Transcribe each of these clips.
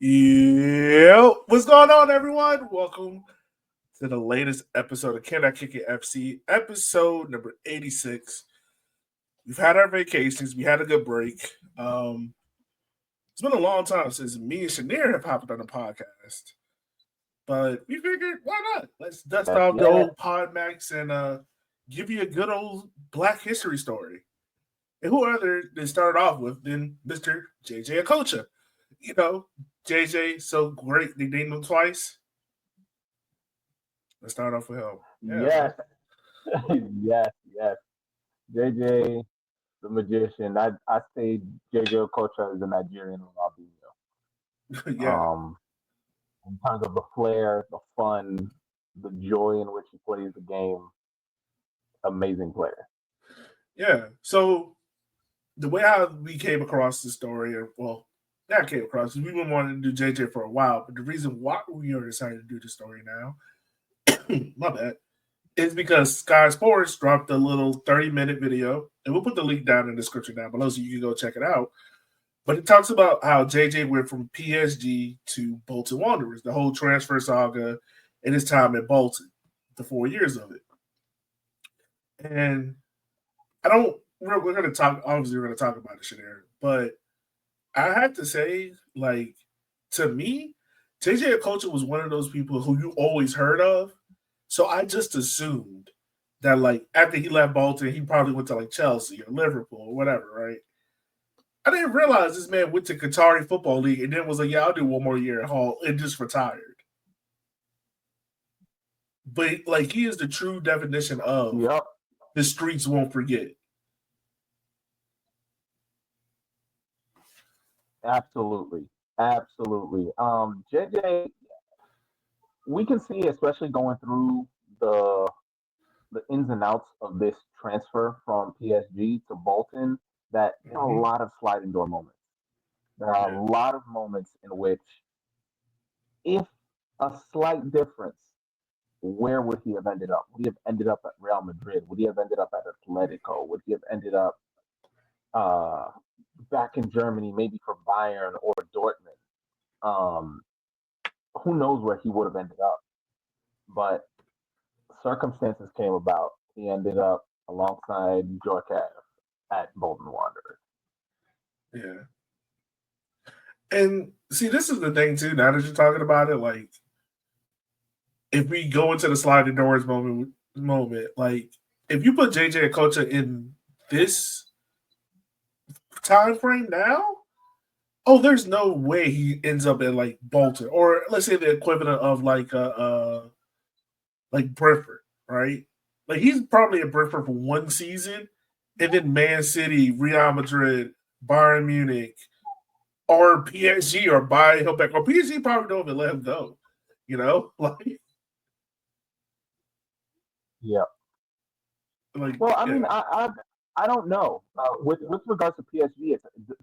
Yo, what's going on, everyone? Welcome to the latest episode of Can I Kick It FC, episode number 86. We've had our vacations, we had a good break. It's been a long time since me and Shanir have popped on the podcast, but we figured, why not? Let's dust off the old Pod Max and give you a good old Black history story. And who other than start off with than Mr. JJ Okocha? You know, JJ, so great they named him twice. Let's start off with him. Yes, yes. JJ, the magician. I say JJ Okocha is the Nigerian Ronaldinho. Yeah. In terms of the flair, the fun, the joy in which he plays the game, amazing player. Yeah. So the way how we came across the story, or well, not came across, we've been wanting to do JJ for a while, but the reason why we are deciding to do the story now, my bad, is because Sky Sports dropped a little 30-minute video, and we'll put the link down in the description down below so you can go check it out. But it talks about how JJ went from PSG to Bolton Wanderers, the whole transfer saga and his time at Bolton, the 4 years of it. And we're going to talk, obviously we're going to talk about it, Shanir, but I have to say, like, to me, JJ Okocha was one of those people who you always heard of. So I just assumed that, like, after he left Bolton, he probably went to, like, Chelsea or Liverpool or whatever, right? I didn't realize this man went to Qatari Football League and then was like, yeah, I'll do one more year at Hull and just retired. But, like, he is the true definition of the streets won't forget. Absolutely. JJ, we can see, especially going through the ins and outs of this transfer from PSG to Bolton, that there are a lot of sliding door moments. There are a lot of moments in which, if a slight difference, where would he have ended up? Would he have ended up at Real Madrid? Would he have ended up at Atletico? Would he have ended up back in Germany, maybe for Bayern or Dortmund? Who knows where he would have ended up? But circumstances came about. He ended up alongside Djorkaeff at Bolton Wanderers. Yeah. And see, this is the thing too, now that you're talking about it, like, if we go into the sliding doors moment, like, if you put JJ Okocha in this time frame now, there's no way he ends up at, like, Bolton, or let's say the equivalent of like Brentford, right? Like, he's probably at Brentford for one season, and then Man City, Real Madrid, Bayern Munich, or PSG, or buy him back, or PSG probably don't even let him go. You know, like. Yeah. Well, I mean, I don't know. With regards to PSG,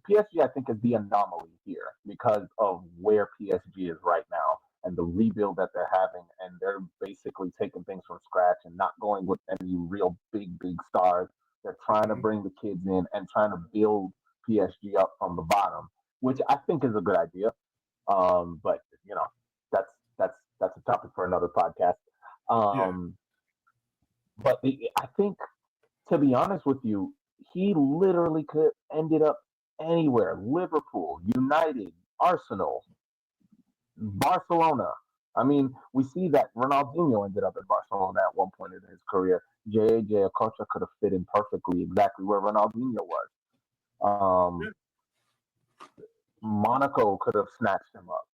PSG I think is the anomaly here because of where PSG is right now and the rebuild that they're having, and they're basically taking things from scratch and not going with any real big stars. They're trying to bring the kids in and trying to build PSG up from the bottom, which I think is a good idea. But that's a topic for another podcast. But I think, to be honest with you, he literally could have ended up anywhere. Liverpool, United, Arsenal, Barcelona. I mean, we see that Ronaldinho ended up at Barcelona at one point in his career. JJ Okocha could have fit in perfectly exactly where Ronaldinho was. Monaco could have snatched him up.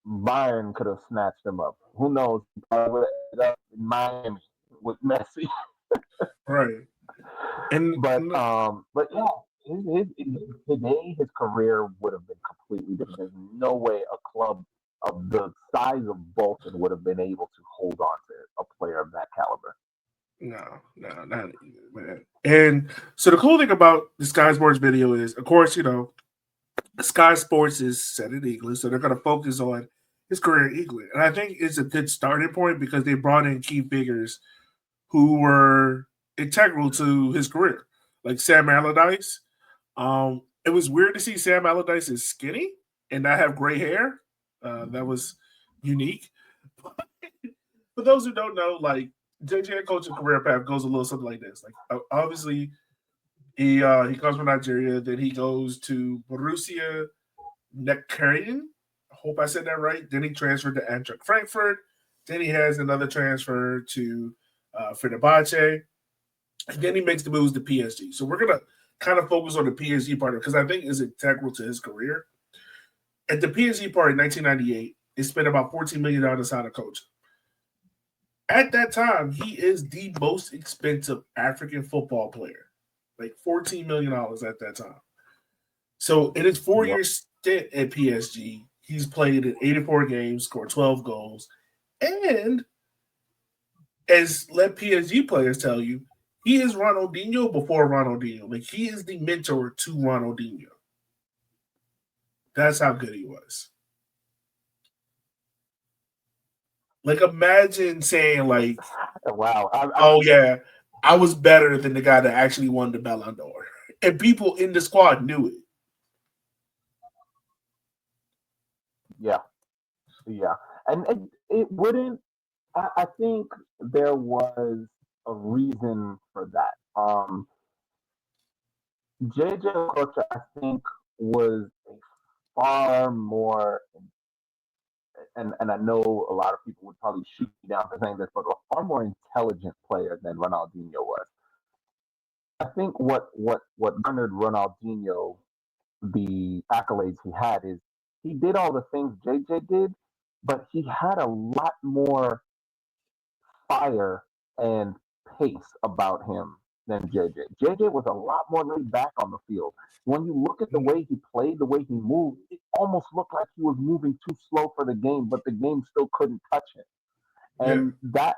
Bayern could have snatched him up. Who knows? He probably would have ended up in Miami with Messi. Right. But yeah, today his career would have been completely different. There's no way a club of the size of Bolton would have been able to hold on to a player of that caliber. No, not even, man. And so the cool thing about the Sky Sports video is, of course, Sky Sports is set in England, so they're going to focus on his career in England. And I think it's a good starting point because they brought in key figures who were integral to his career, like Sam Allardyce. It was weird to see Sam Allardyce is skinny and not have gray hair. That was unique. For those who don't know, like JJ Okocha's career path goes a little something like this. Like obviously, he comes from Nigeria. Then he goes to Borussia Neckarien. I hope I said that right. Then he transferred to Eintracht Frankfurt. Then he has another transfer to Fenerbahce. And then he makes the moves to PSG. So we're gonna kind of focus on the PSG part because I think it's integral to his career. At the PSG part in 1998, he spent about $14 million on Okocha. At that time, he is the most expensive African football player, like $14 million at that time. So in his 4-year stint at PSG, he's played in 84 games, scored 12 goals, and as let PSG players tell you, he is Ronaldinho before Ronaldinho. Like he is the mentor to Ronaldinho. That's how good he was. Like imagine saying like, "Wow, yeah, I was better than the guy that actually won the Ballon d'Or," and people in the squad knew it. Yeah, and it wouldn't. I think there was a reason for that. JJ Okocha, I think, was a far more, and I know a lot of people would probably shoot me down for saying this, but a far more intelligent player than Ronaldinho was. I think what garnered Ronaldinho the accolades he had is he did all the things JJ did, but he had a lot more fire and pace about him than JJ. JJ was a lot more laid back on the field. When you look at the way he played, the way he moved, it almost looked like he was moving too slow for the game, but the game still couldn't touch him. And that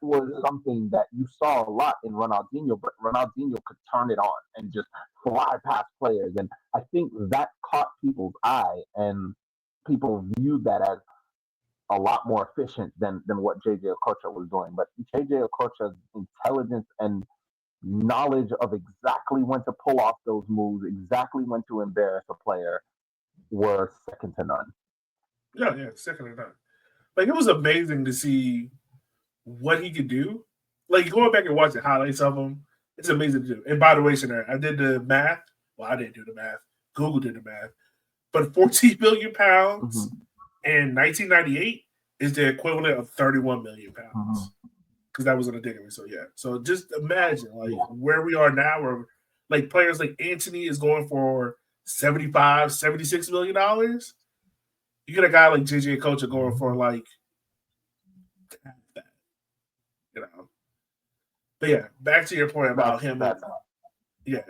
was something that you saw a lot in Ronaldinho, but Ronaldinho could turn it on and just fly past players. And I think that caught people's eye, and people viewed that as a lot more efficient than what JJ Okocha was doing. But JJ Okocha's intelligence and knowledge of exactly when to pull off those moves, exactly when to embarrass a player, were second to none. Yeah, second to none. Like it was amazing to see what he could do. Like going back and watching highlights of him, it's amazing to do. And by the way, Shanae, I did the math. Well, I didn't do the math. Google did the math. But 14 billion pounds in 1998 is the equivalent of 31 million pounds. Because that was in a dictionary. So yeah. So just imagine like where we are now, where like players like Anthony is going for 75, 76 million dollars. You get a guy like JJ Okocha going for like that, you know. But yeah, back to your point about him. Yeah.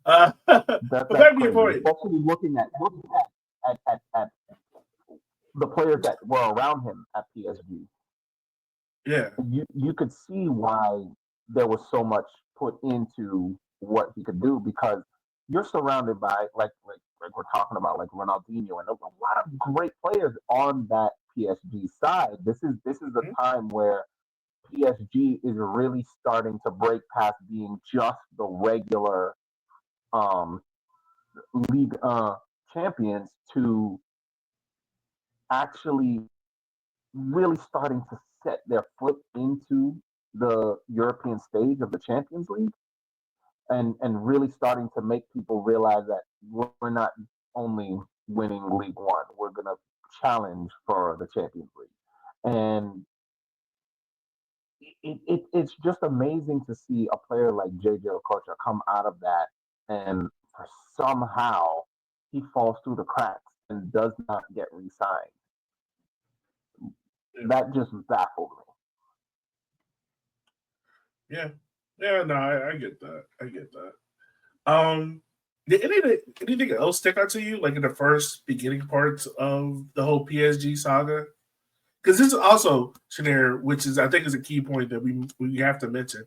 But back to your point. Especially looking at the players that were around him at PSG. Yeah. You could see why there was so much put into what he could do, because you're surrounded by like we're talking about like Ronaldinho and a lot of great players on that PSG side. This is the time where PSG is really starting to break past being just the regular league champions to actually really starting to set their foot into the European stage of the Champions League, and really starting to make people realize that we're not only winning League One, we're going to challenge for the Champions League. And it's just amazing to see a player like JJ Okocha come out of that, and somehow he falls through the cracks and does not get re-signed. That just baffled me. Yeah, no, I get that. Did anything else stick out to you, like in the first beginning parts of the whole PSG saga? Because this is also, Shanair, which is I think is a key point that we have to mention.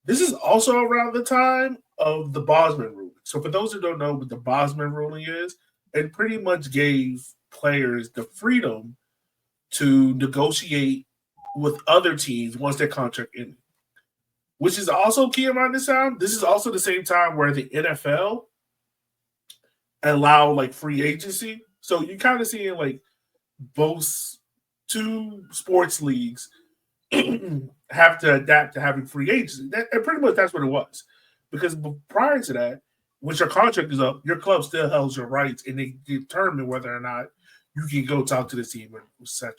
This is also around the time of the Bosman ruling. So for those who don't know what the Bosman ruling is, it pretty much gave players the freedom to negotiate with other teams once their contract ended. Which is also key around this time. This is also the same time where the NFL allow like free agency. So you kind of seeing like both two sports leagues have to adapt to having free agency. And pretty much that's what it was. Because prior to that, once your contract is up, your club still holds your rights and they determine whether or not you can go talk to the team, etc.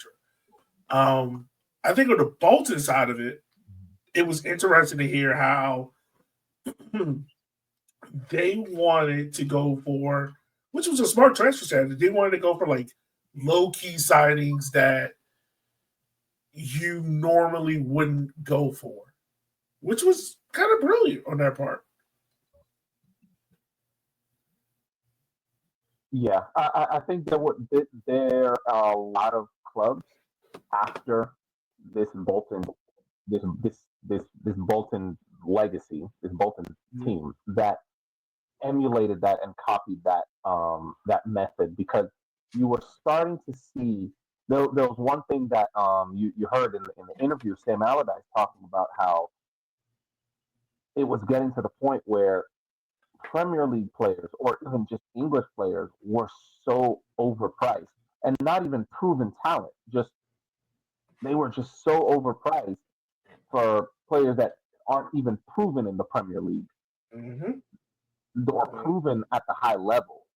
I think on the Bolton side of it, it was interesting to hear how they wanted to go for, which was a smart transfer strategy. They wanted to go for like low key signings that you normally wouldn't go for, which was kind of brilliant on their part. Yeah, I think there are a lot of clubs after this Bolton this Bolton legacy, this Bolton team that emulated that and copied that method, because you were starting to see there was one thing that you heard in the interview, Sam Allardyce talking about how it was getting to the point where Premier League players or even just English players were so overpriced, and not even proven talent. Just they were just so overpriced for players that aren't even proven in the Premier League or proven at the high level,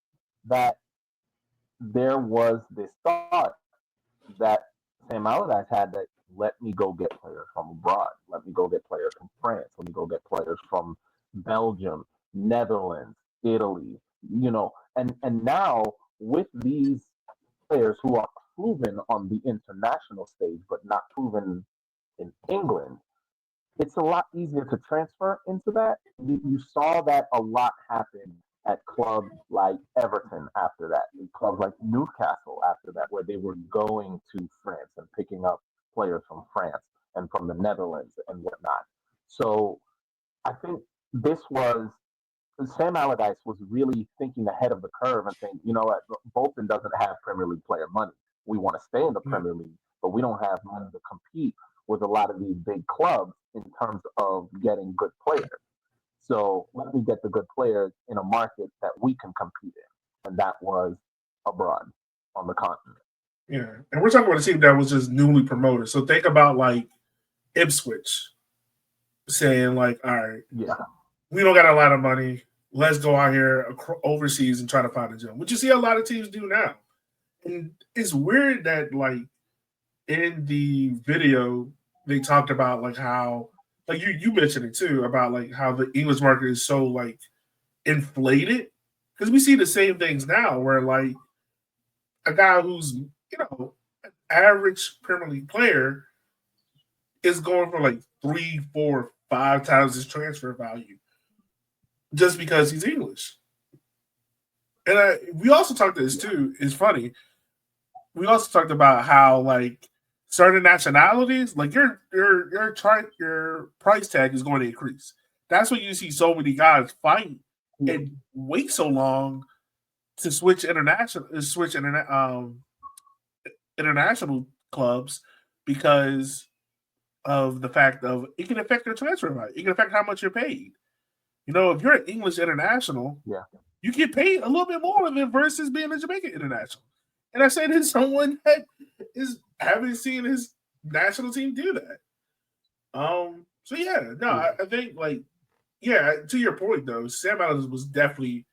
that there was this thought that Sam Allardyce had, that let me go get players from abroad. Let me go get players from France. Let me go get players from Belgium, Netherlands, Italy, and now with these players who are proven on the international stage but not proven in England, it's a lot easier to transfer into that. You saw that a lot happen at clubs like Everton after that, and clubs like Newcastle after that, where they were going to France and picking up players from France and from the Netherlands and whatnot. So I think this was Sam Allardyce was really thinking ahead of the curve and saying, you know what, Bolton doesn't have Premier League player money. We want to stay in the Premier League, but we don't have money to compete with a lot of these big clubs in terms of getting good players. So let me get the good players in a market that we can compete in. And that was abroad on the continent. Yeah. And we're talking about a team that was just newly promoted. So think about like Ipswich saying like, all right, we don't got a lot of money. Let's go out here overseas and try to find a gem, which you see a lot of teams do now. And it's weird that like in the video, they talked about like how, like you mentioned it too, about like how the English market is so like inflated, because we see the same things now where like a guy who's an average Premier League player is going for like 3, 4, 5 times his transfer value just because he's English. And we also talked this too. It's funny. We also talked about how like certain nationalities, like your price tag is going to increase. That's why you see so many guys fight and wait so long to switch international clubs, because of the fact of it can affect your transfer value. It can affect how much you're paid. If you're an English international, you get paid a little bit more than versus being a Jamaican international. And I say this someone that is having seen his national team do that. So I think like, to your point though, Sam Allardyce was definitely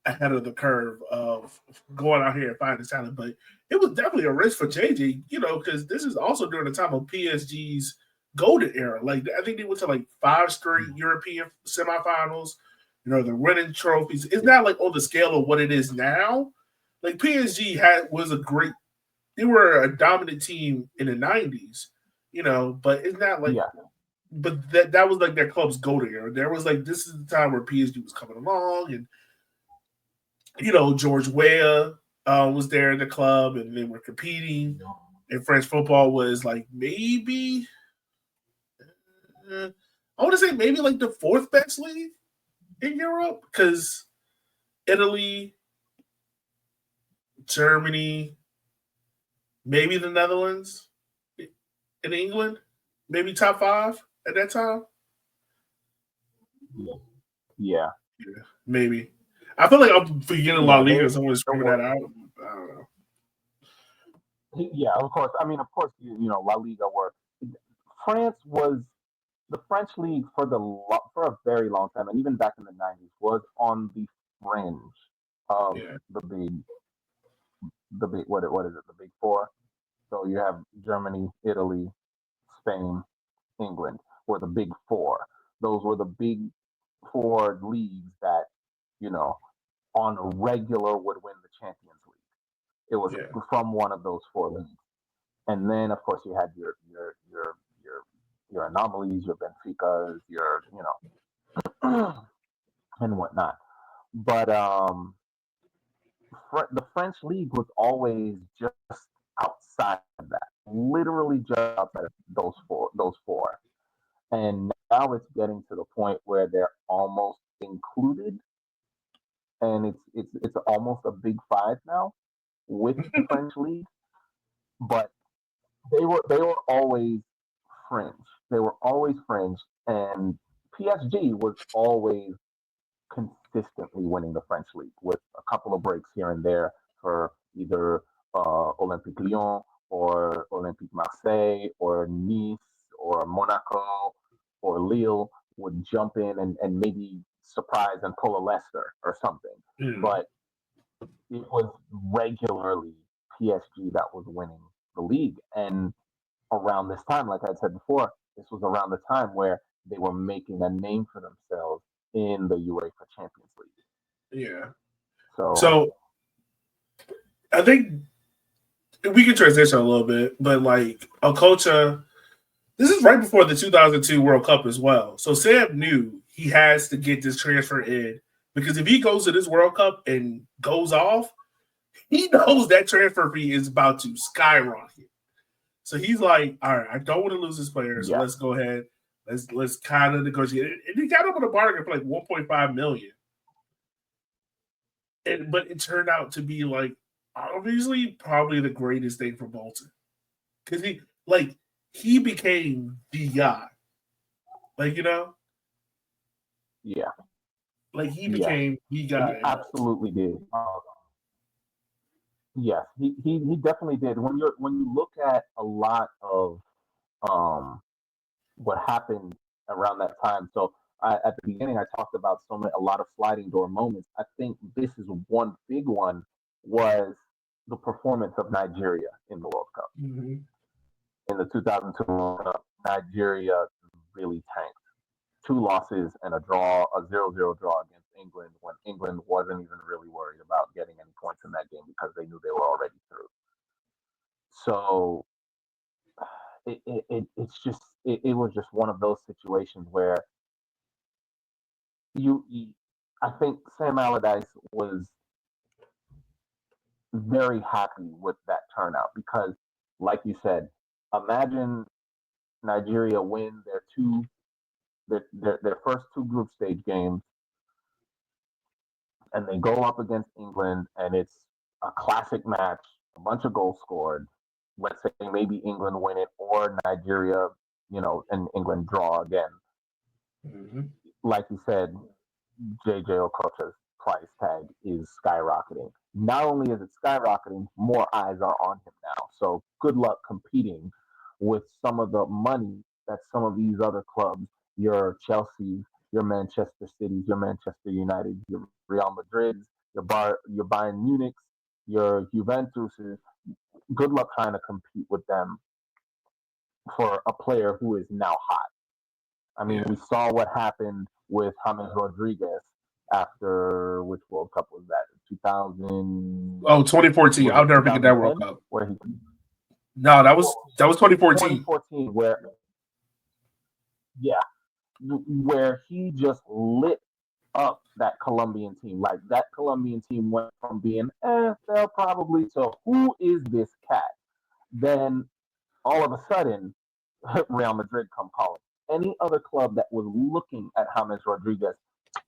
ahead of the curve of going out here and finding talent, but it was definitely a risk for JJ, because this is also during the time of PSG's golden era. Like I think they went to like 5 straight European semifinals. They're winning trophies. It's not like on the scale of what it is now. Like PSG they were a dominant team in the 90s, but it's not like, but that was like their club's golden era. There was like, this is the time where PSG was coming along, and George Weah was there in the club, and they were competing. And French football was like maybe, I want to say maybe like the 4th best league in Europe, because Italy, Germany, maybe the Netherlands, in England, maybe top 5 at that time. Yeah, maybe. I feel like I'm forgetting La Yeah, Liga. they Someone screaming were. that out. I don't know. Yeah, of course. I mean, of course, La Liga were. France was the French league for a very long time, and even back in the '90s, was on the fringe of Yeah, the big what is it, the big four. So you have Germany, Italy, Spain, England were the big four. Those were the big four leagues that you know on a regular would win the Champions League. It was yeah, from one of those four leagues. And then of course you had your anomalies, your Benficas, your and whatnot. But the French league was always just outside of that, literally just outside of those four. And now it's getting to the point where they're almost included, and it's almost a big five now with the French league. But they were always fringe. They were always fringe, and PSG was always consistently winning the French league with a couple of breaks here and there for either Olympique Lyon or Olympique Marseille or Nice or Monaco or Lille would jump in and maybe surprise and pull a Leicester or something. mm, But it was regularly PSG that was winning the league. And around this time, like I said before, this was around the time where they were making a name for themselves in the UEFA Champions League. yeah. So So I think we can transition a little bit, but like Okocha, this is right before the 2002 World Cup as well. So Sam knew he has to get this transfer in because if he goes to this World Cup and goes off, he knows that transfer fee is about to skyrocket. So he's like, all right, I don't want to lose this player, so yeah, let's go ahead. Let's kind of negotiate. And he got him with a bargain for like 1.5 million. But it turned out to be like obviously probably the greatest thing for Bolton. Because he became the guy. Like, yeah, like he yeah. became the He guy at Bolton. absolutely did. Yes, he definitely did. When you look at a lot of um, what happened around that time, so at the beginning I talked about a lot of sliding door moments. I think this is one big one was the performance of Nigeria in the World Cup. Mm-hmm. In the 2002 World Cup, Nigeria really tanked. Two losses and a 0-0 draw against England when England wasn't even really worried about getting any points in that game because they knew they were already through. So it was just one of those situations where you I think Sam Allardyce was very happy with that turnout because, like you said, imagine Nigeria win their first two group stage games, and they go up against England, and it's a classic match, a bunch of goals scored. Let's say maybe England win it, or Nigeria, and England draw again. Mm-hmm. Like you said, JJ Okocha's price tag is skyrocketing. Not only is it skyrocketing, more eyes are on him now. So good luck competing with some of the money that some of these other clubs, your Chelsea, your Manchester Cities, your Manchester United, your Real Madrids, your Bayern Munichs, your Juventuses. Good luck trying to compete with them for a player who is now hot. I mean, Yeah. we saw what happened with James Rodriguez after which World Cup was that? 2000 Oh, 2014. was I'll it never forget that World 2010 Cup. where he No, that was 2014. 2014 where yeah, where he just lit up that Colombian team. Like that Colombian team went from being they'll probably to who is this cat? Then all of a sudden Real Madrid come calling. Any other club that was looking at James Rodriguez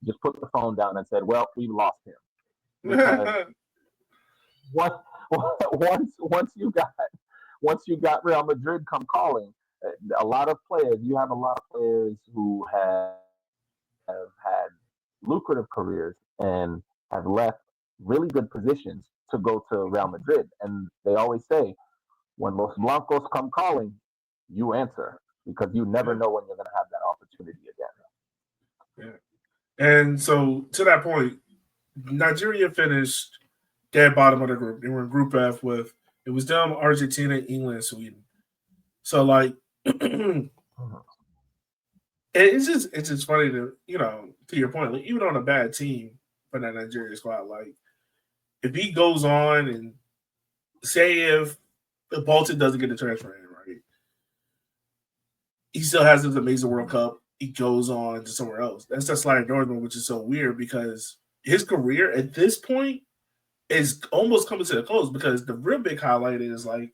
just put the phone down and said, "Well, we lost him," because once once you got Real Madrid come calling, a lot of players. You have a lot of players who have had lucrative careers, and have left really good positions to go to Real Madrid. And they always say, when Los Blancos come calling, you answer because you never know when you're going to have that opportunity Yeah. again. And so to that point, Nigeria finished dead bottom of the group. They were in Group F with it was them, Argentina, England, and Sweden. So like it's just funny to to your point, like even on a bad team for that Nigeria squad, like if he goes on and say if Bolton doesn't get the transfer in, right? He still has this amazing World Cup. He goes on to somewhere else. That's that sliding Northman, which is so weird because his career at this point is almost coming to a close because the real big highlight is like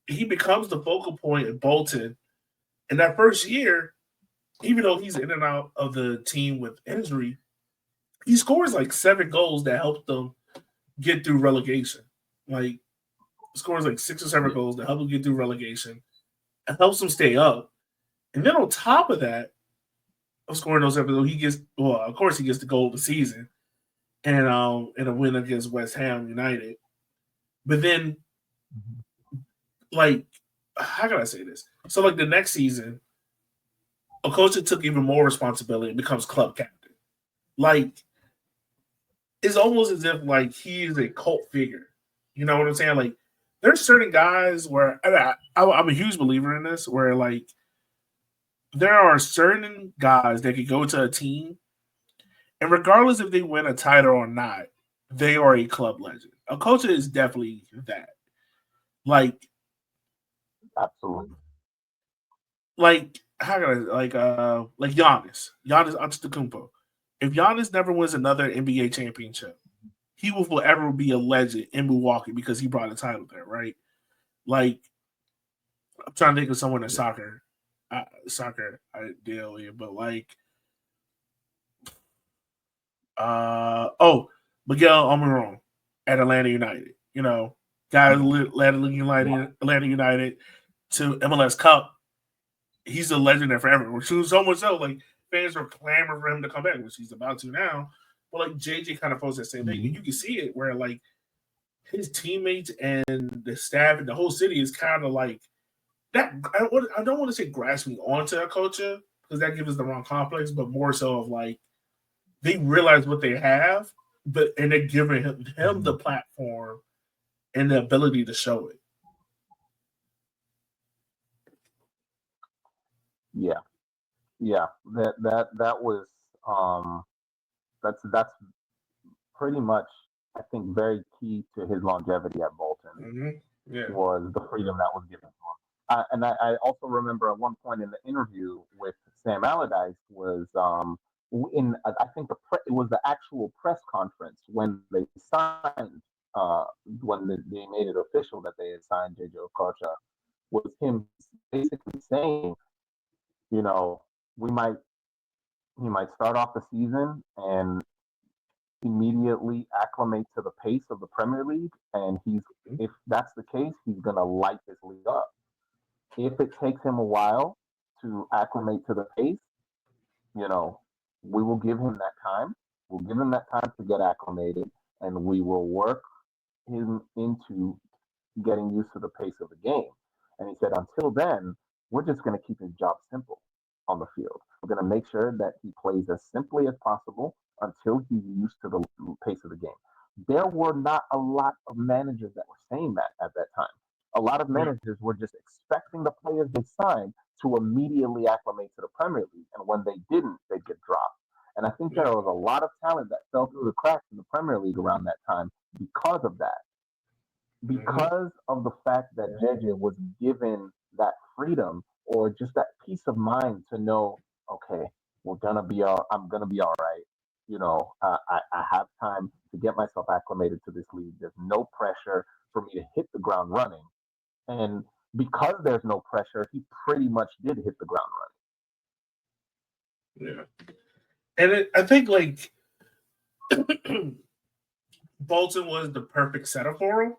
he becomes the focal point at Bolton. In that first year, even though he's in and out of the team with injury, he scores like 7 goals that helped them get through relegation. Like scores like 6 or 7 goals that help them get through relegation and helps them stay up. And then on top of that, of scoring those episodes, he gets of course he gets the goal of the season and in a win against West Ham United. But then like how can I say this? So like the next season, Okocha took even more responsibility and becomes club captain. Like it's almost as if like he is a cult figure. You know what I'm saying? Like there's certain guys where I'm a huge believer in this, where like there are certain guys that could go to a team, and regardless if they win a title or not, they are a club legend. Okocha is definitely that. Like, absolutely. Like how can I like Giannis Antetokounmpo. If Giannis never wins another NBA championship, he will forever be a legend in Milwaukee because he brought a title there, right? Like, I'm trying to think of someone in soccer ideal here, but like, Miguel Almiron at Atlanta United. You know, guy led Atlanta United to MLS Cup. He's a legend there forever. Which is so much so, like fans are clamoring for him to come back, which he's about to now. But like JJ kind of posted that same thing, and you can see it where like his teammates and the staff and the whole city is kind of like that. I don't want to say grasping onto Okocha because that gives us the wrong complex, but more so of like they realize what they have, and they're giving him the platform and the ability to show it. Yeah. That was that's pretty much I think very key to his longevity at Bolton. Was the freedom that was given to him. And I also remember at one point in the interview with Sam Allardyce was in I think it was the actual press conference when they signed when they made it official that they had signed JJ Okocha, was him basically saying, you know, he might start off the season and immediately acclimate to the pace of the Premier League, and if that's the case, he's gonna light this league up. If it takes him a while to acclimate to the pace, we will give him that time. We'll give him that time to get acclimated, and we will work him into getting used to the pace of the game. And he said, until then, we're just going to keep his job simple on the field. We're going to make sure that he plays as simply as possible until he's used to the pace of the game. There were not a lot of managers that were saying that at that time. A lot of managers were just expecting the players they signed to immediately acclimate to the Premier League. And when they didn't, they'd get dropped. And I think there was a lot of talent that fell through the cracks in the Premier League around that time because of that. Because of the fact that JJ was given that freedom or just that peace of mind to know, okay, I'm gonna be all right. I have time to get myself acclimated to this league. There's no pressure for me to hit the ground running. And because there's no pressure, he pretty much did hit the ground running. Yeah. And I think like Bolton was the perfect setup for him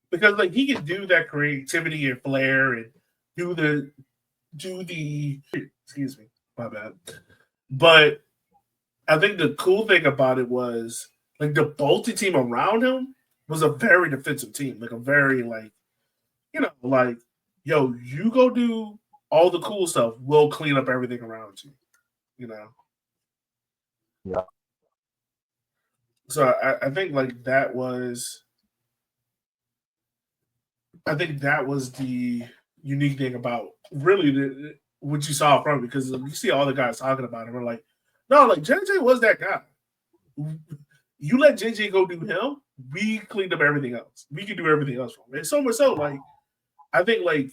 because like he could do that creativity and flair and do the excuse me, my bad. But I think the cool thing about it was like the Bolton team around him was a very defensive team, like a very like, like, yo, you go do all the cool stuff. We'll clean up everything around you. Yeah. So I think like that was, I think that was the unique thing about really what you saw from it, because you see all the guys talking about it. We're like, no, like JJ was that guy. You let JJ go do him, we cleaned up everything else. We can do everything else for him. And so much so, like, I think like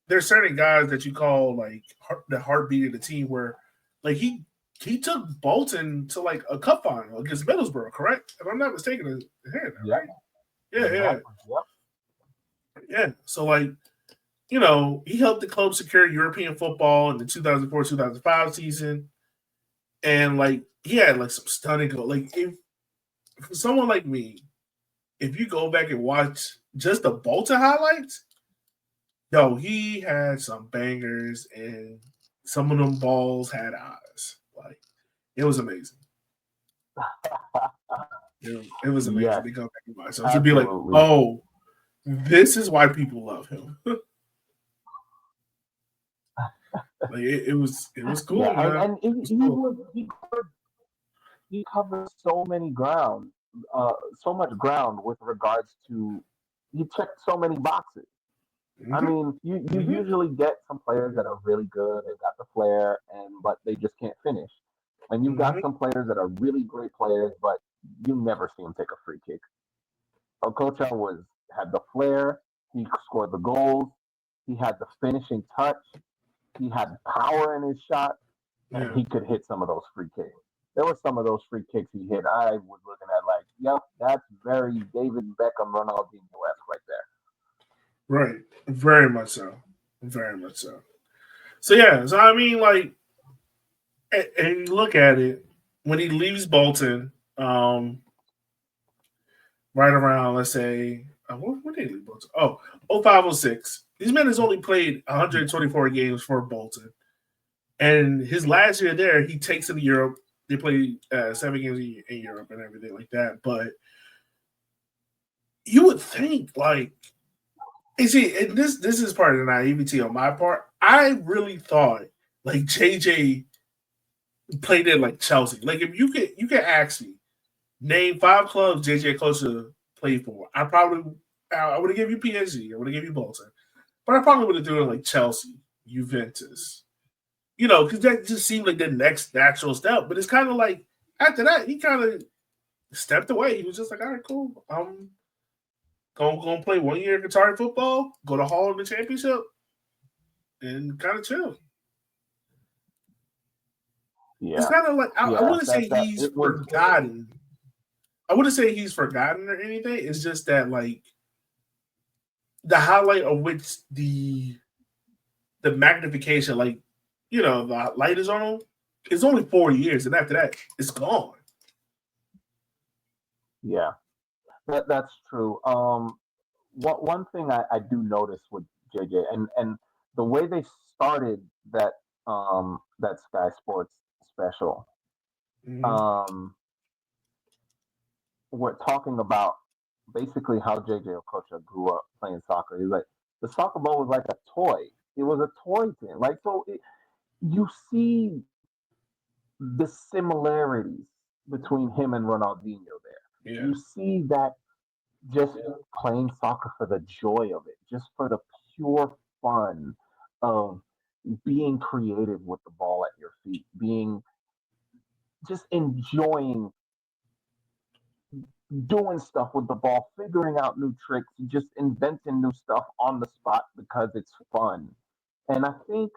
there's certain guys that you call like the heartbeat of the team where like he took Bolton to like a cup final against Middlesbrough, correct? If I'm not mistaken, right? Yeah. Yeah. So like, he helped the club secure European football in the 2004-2005 season. And like he had like some stunning goals. Like if for someone like me, if you go back and watch just the Bolton highlights, yo, he had some bangers and some of them balls had eyes. Like it was amazing. It was amazing. Yes, to go back and watch. So to be like, oh, this is why people love him. Like it was cool, man. And he covered so many ground, so much ground with regards to he checked so many boxes. Mm-hmm. I mean, you usually get some players that are really good, they've got the flair, but they just can't finish. And you've got some players that are really great players, but you never see them take a free kick. Okocha had the flair, he scored the goals, he had the finishing touch, he had power in his shot, and he could hit some of those free kicks. There were some of those free kicks he hit. I was looking at like, yep, that's very David Beckham, Ronaldinho-esque right there. Right. Very much so. Very much so. So, yeah. So, I mean, like, and you look at it, when he leaves Bolton, right around, let's say, when did he leave Bolton? 05-06. These men has only played 124 games for Bolton. And his last year there, he takes them to Europe. They play 7 games in Europe and everything like that. But you would think, like, you see, and this is part of the naivety on my part. I really thought like JJ played in like Chelsea. Like if you can ask me, name 5 clubs JJ Okocha played for, I would have given you PSG, I would have given you Bolton, but I probably would have done like Chelsea, Juventus, because that just seemed like the next natural step. But it's kind of like after that he kind of stepped away. He was just like, all right, cool. Gonna play 1 year Qatari football, go to Hall of the Championship, and kind of chill. Yeah. It's kind of like I wouldn't say he's forgotten. I wouldn't say he's forgotten or anything. It's just that like the highlight of which the magnification, like the light is on him, it's only 4 years, and after that, it's gone. Yeah. That's true. One thing I do notice with JJ and the way they started that Sky Sports special, we're talking about basically how JJ Okocha grew up playing soccer. He's like the soccer ball was like a toy. It was a toy thing. Like you see the similarities between him and Ronaldinho there. Yeah. You see that just playing soccer for the joy of it, just for the pure fun of being creative with the ball at your feet, just enjoying doing stuff with the ball, figuring out new tricks, just inventing new stuff on the spot because it's fun. And I think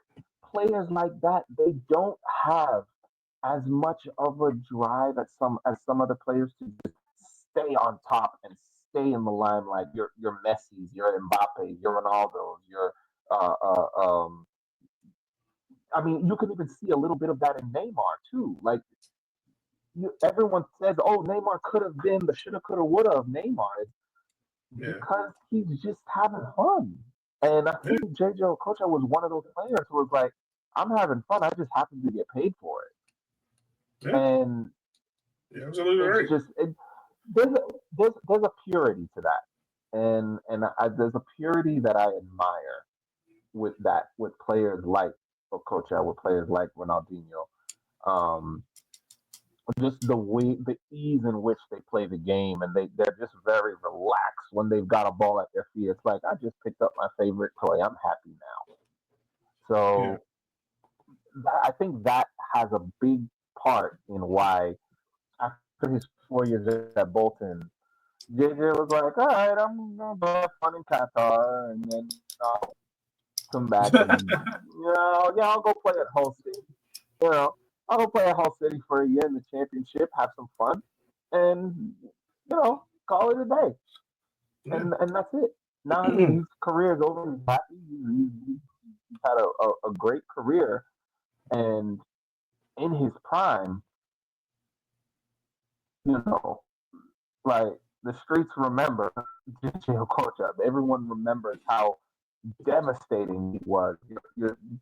players like that, they don't have as much of a drive as some other players to just stay on top and stay in the limelight. Your Messi's, your Mbappe's, your Ronaldo's, your I mean, you can even see a little bit of that in Neymar too. Like everyone says, "Oh, Neymar could have been the shoulda, coulda, woulda of Neymar," because he's just having fun. And I think JJ Okocha was one of those players who was like, "I'm having fun. I just happen to get paid for it." Yeah. And absolutely right. there's a purity to that, there's a purity that I admire with players like Okocha, with players like Ronaldinho. Um, just the ease in which they play the game, and they're just very relaxed when they've got a ball at their feet. It's like I just picked up my favorite toy. I'm happy now. Yeah. So I think that has a big part in why after his 4 years at Bolton, JJ was like, "All right, I'm gonna go have fun in Qatar, and then I'll come back and yeah, I'll go play at Hull City. You know, I'll go play at Hull City for a year in the championship, have some fun, and call it a day. Yeah. And that's it. Now his career is over. He's happy. He's had a great career, and in his prime, you know, like the streets remember JJ Okocha. Everyone remembers how devastating he was.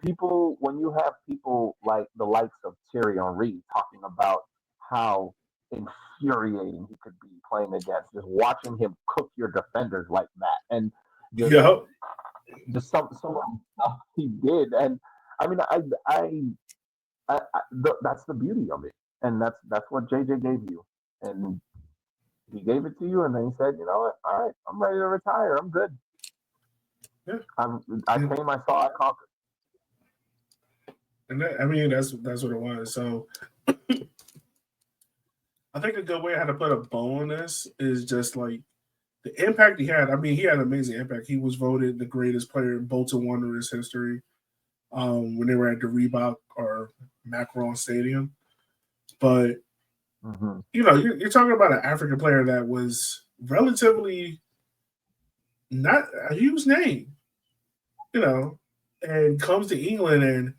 People, when you have people like the likes of Thierry Henry talking about how infuriating he could be playing against, just watching him cook your defenders like that, and just Yeah. some of the stuff he did. And I mean, that's the beauty of it, and that's what JJ gave you, and he gave it to you, and then he said, you know what, all right, I'm ready to retire. I'm good. Yeah. I came, I saw, I conquered. And I mean, that's what it was. So I think a good way how to put a bow on this is just like the impact he had. I mean, he had an amazing impact. He was voted the greatest player in Bolton Wanderers history when they were at the Reebok or Macron Stadium. But Mm-hmm. you're talking about an African player that was relatively not a huge name, and comes to England and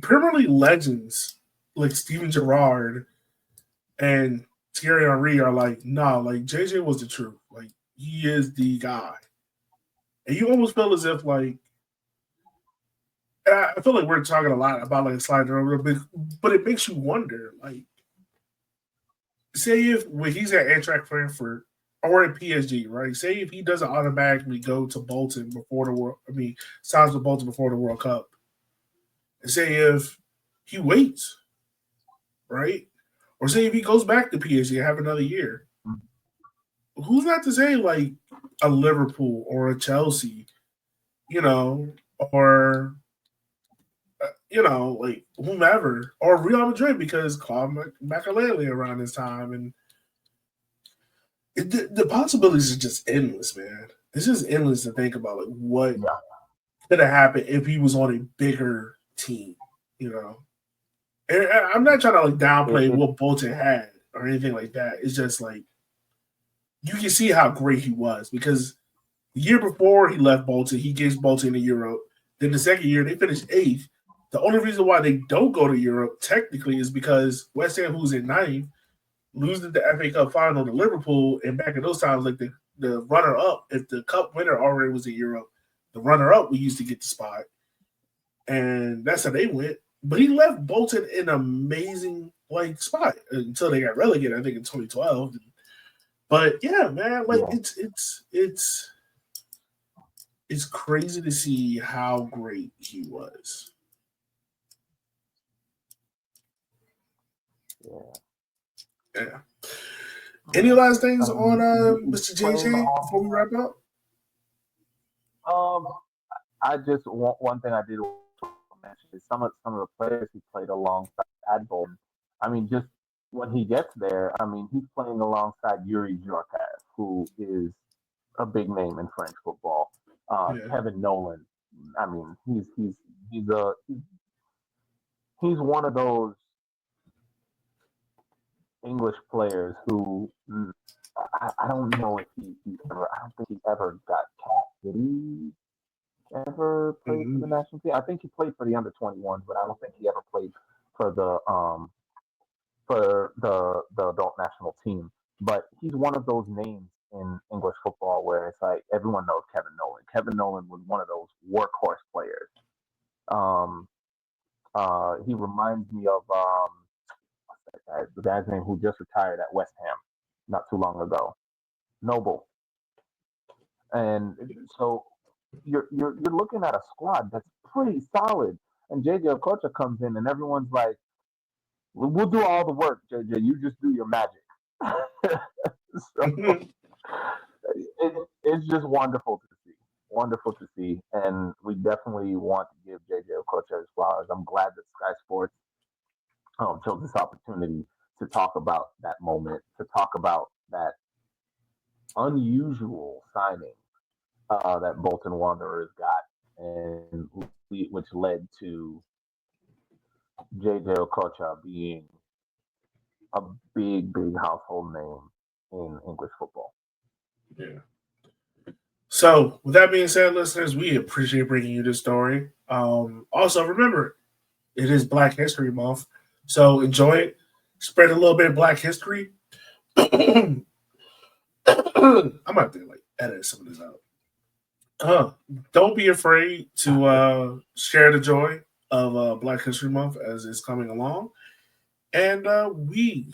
Premier League legends like Steven Gerrard and Thierry Henry are like, no, like JJ was the truth. Like he is the guy. And you almost feel as if like I feel like we're talking a lot about like sliding over, but it makes you wonder, like, say if when he's at Eintracht Frankfurt or at PSG, right? Say if he doesn't automatically go to Bolton before the World, I mean, signs with Bolton before the World Cup, and say if he waits, right? Or say if he goes back to PSG and have another year, who's not to say like a Liverpool or a Chelsea, or like whomever, or Real Madrid because Claude Makelele around this time, and the possibilities are just endless, man. It's just endless to think about like what Yeah. could have happened if he was on a bigger team, you know. And I'm not trying to like downplay It, what Bolton had or anything like that. It's just like you can see how great he was because the year before he left Bolton, he gives Bolton to Europe. Then the second year, they finished eighth. The only reason why they don't go to Europe technically is because West Ham, who's in ninth, losing the FA Cup final to Liverpool, and back in those times, like the runner up, if the cup winner already was in Europe, the runner up we used to get the spot, and that's how they went. But he left Bolton in an amazing like spot until they got relegated, I think in 2012. But yeah, man, like yeah. it's crazy to see how great he was. Yeah. Yeah. Any last things on He's Mr. playing JJ before we wrap up? um I just want one thing I did want to mention is some of the players he played alongside at Bolton. I mean, just when he gets there, I mean, he's playing alongside Yuri Djorkaeff, who is a big name in French football. Yeah. Kevin Nolan. I mean, he's one of those English players who I don't know if he ever. I don't think he ever got capped. Did he ever played for Mm-hmm. the national team? I think he played for the under 21s, but I don't think he ever played for the adult national team. But he's one of those names in English football where it's like everyone knows Kevin Nolan. Kevin Nolan was one of those workhorse players. Um, he reminds me of the guy's name who just retired at West Ham. not too long ago. Noble. And so you're looking at a squad that's pretty solid. And JJ Okocha comes in and everyone's like, we'll do all the work, JJ. You just do your magic. So it's just wonderful to see. Wonderful to see. And we definitely want to give JJ Okocha his flowers. I'm glad that Sky Sports chose this opportunity to talk about that moment, to talk about that unusual signing that Bolton Wanderers got, and which led to JJ Okocha being a big household name in English football. Yeah. So, with that being said, listeners, we appreciate bringing you this story. Also, remember, it is Black History Month, so enjoy it. Spread a little bit of Black history. I might have to edit some of this out. Don't be afraid to share the joy of Black History Month as it's coming along. And we,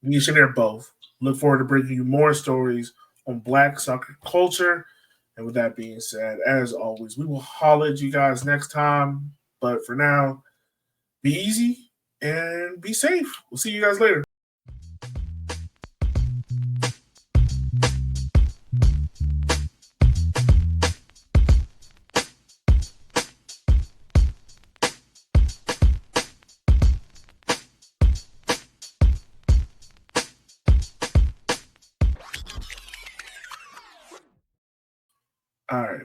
me and Shanair both, look forward to bringing you more stories on Black soccer culture. And with that being said, as always, we will holler at you guys next time. But for now, be easy and be safe. We'll see you guys later. All right.